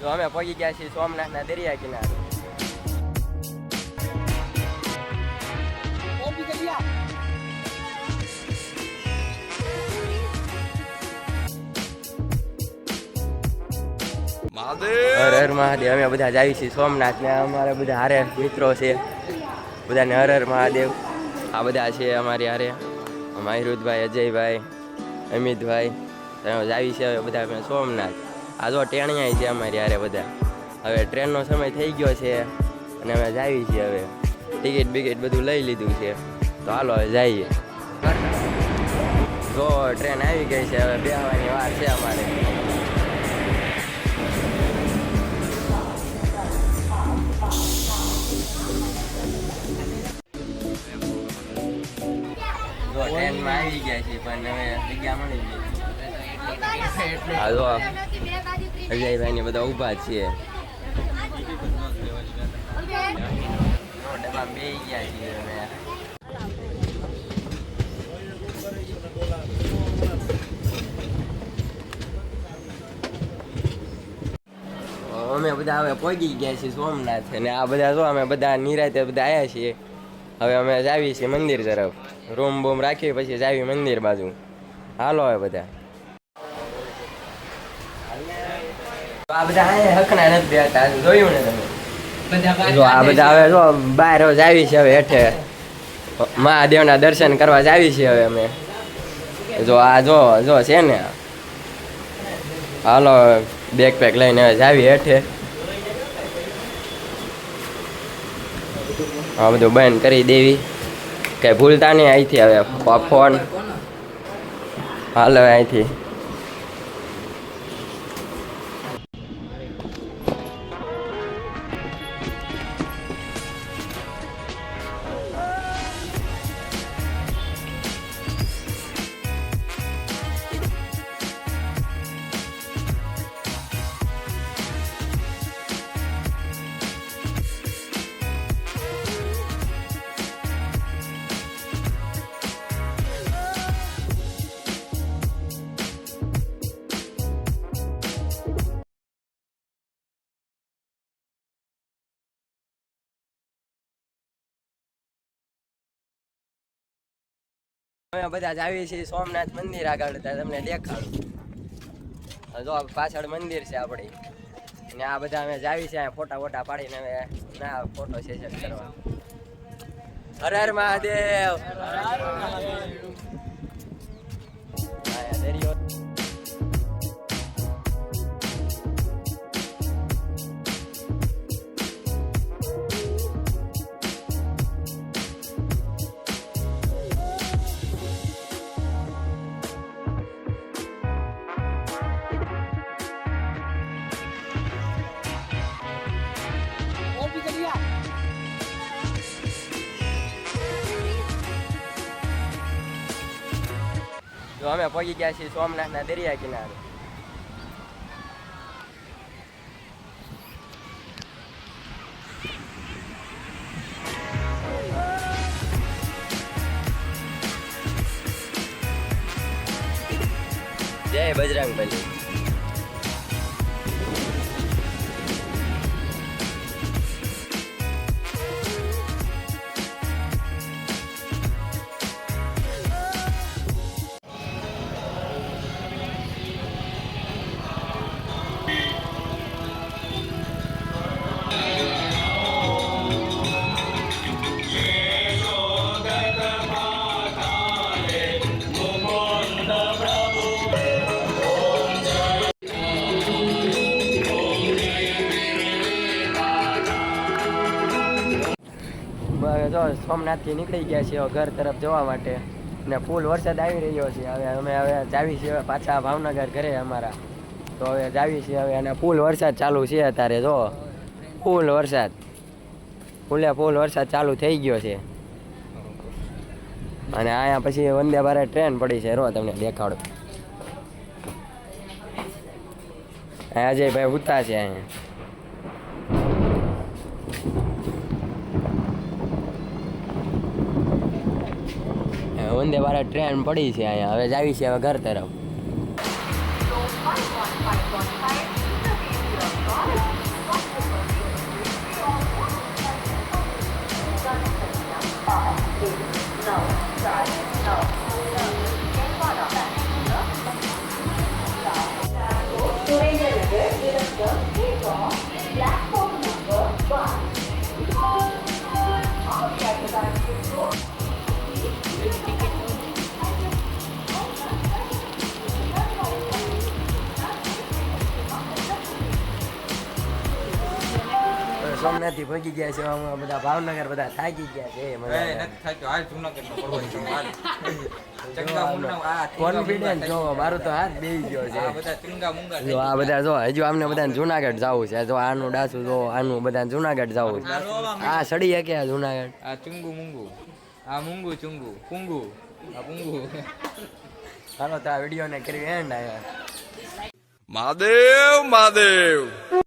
તો અમે પહોંચી ગયા છીએ સોમનાથના દરિયા કિનારે. હર હર મહાદેવ. અમે બધા જઈએ છીએ સોમનાથ ને અમારા બધા હારે મિત્રો છે બધાને હર હર મહાદેવ. આ બધા છે અમારી હારે માહિરુદભાઈ, અજયભાઈ, અમિતભાઈ. જાવી છે હવે બધા અમે સોમનાથ. આ જો ટેણિયા છે અમારી હારે બધા. હવે ટ્રેનનો સમય થઈ ગયો છે અને અમે જાવી છીએ. હવે ટિકિટ બિકિટ બધું લઈ લીધું છે તો હાલો હવે જઈએ. જો ટ્રેન આવી ગઈ છે, હવે બેસવાની વાર છે અમારે. જો ટ્રેનમાં આવી ગયા છે પણ હવે જગ્યા મળી ગઈ. હા જો અજયભાઈ ને બધા ઊભા છીએ. ડબ્બા બેસી ગયા છીએ અમે. અમે બધા હવે પહોંચી ગયા છીએ સોમનાથ અને આ બધા જો અમે બધા નિરાતે બધા આવ્યા છીએ. હવે અમે જાવી છીએ મંદિર તરફ. રૂમ બૂમ રાખી પછી જાવી મંદિર બાજુ. હાલો હવે બધા. આ બધા અહીંયા હકના નથી બેઠા, જોયું ને તમે? જો આ બધા હવે જો બહાર જાવી છે હવે હેઠે મહાદેવના દર્શન કરવા જાવી છે હવે અમે. જો આ જો છે ને. હાલો બેગ પેક લઈને હવે જાવી હેઠે. હા બધું બંધ કરી દેવી, કઈ ભૂલતા નહીં અહીંથી. હવે ફોન હાલ હવે અહીંથી. અમે બધા જ આવીએ છીએ સોમનાથ મંદિર આગળ. તમને દેખાડું. જો પાછળ મંદિર છે આપણી ને આ બધા અમે જાવી છે ફોટા વોટા પાડીને હવે ના ફોટો સેશન કરવા. હર હર મહાદેવ. દરિયો તો અમે પહોંચી ગયા છીએ સોમનાથના દરિયા કિનારે. જય બજરંગબલી. જો સોમનાથથી નીકળી ગયા છીએ ઘર તરફ જવા માટે ને ફૂલ વરસાદ આવી રહ્યો છે. હવે અમે જાવી છીએ પાછા ભાવનગર ઘરે અમારા. તો હવે જાવી છીએ હવે અને ફૂલ વરસાદ ચાલુ છે અત્યારે. જો ફૂલ વરસાદ ફૂલ વરસાદ ચાલુ થઈ ગયો છે અને અહીંયા પછી વંદે ભારત ટ્રેન પડી છે. રો તમને દેખાડો. અજયભાઈ ઉતા છે અહીંયા. વંદે ભારત ટ્રેન પડી છે અહીંયા. હવે જાવી છે હવે ઘર તરફ. સોમનાથ થી ભગી ગયા છે અમે બધા ભાવનગર બધા થાકી ગયા છે કોન્ફિડન્સ જો મારું તો હાથ બેસી ગયો છે જો આ બધા જો હજુ આમને બધાને જુનાગઢ જવું છે જો આનું ડાસું જો આનું બધાને જુનાગઢ જવું છે આ સડી શકે આ જુનાગઢ આ ચુંગુ મુંગુ આ મુંગુ ચુંગુ પુંગુ આ પુંગુ ચાલો તો આ વિડીયો ને કરી એન્ડ આવ્યા મહાદેવ મહાદેવ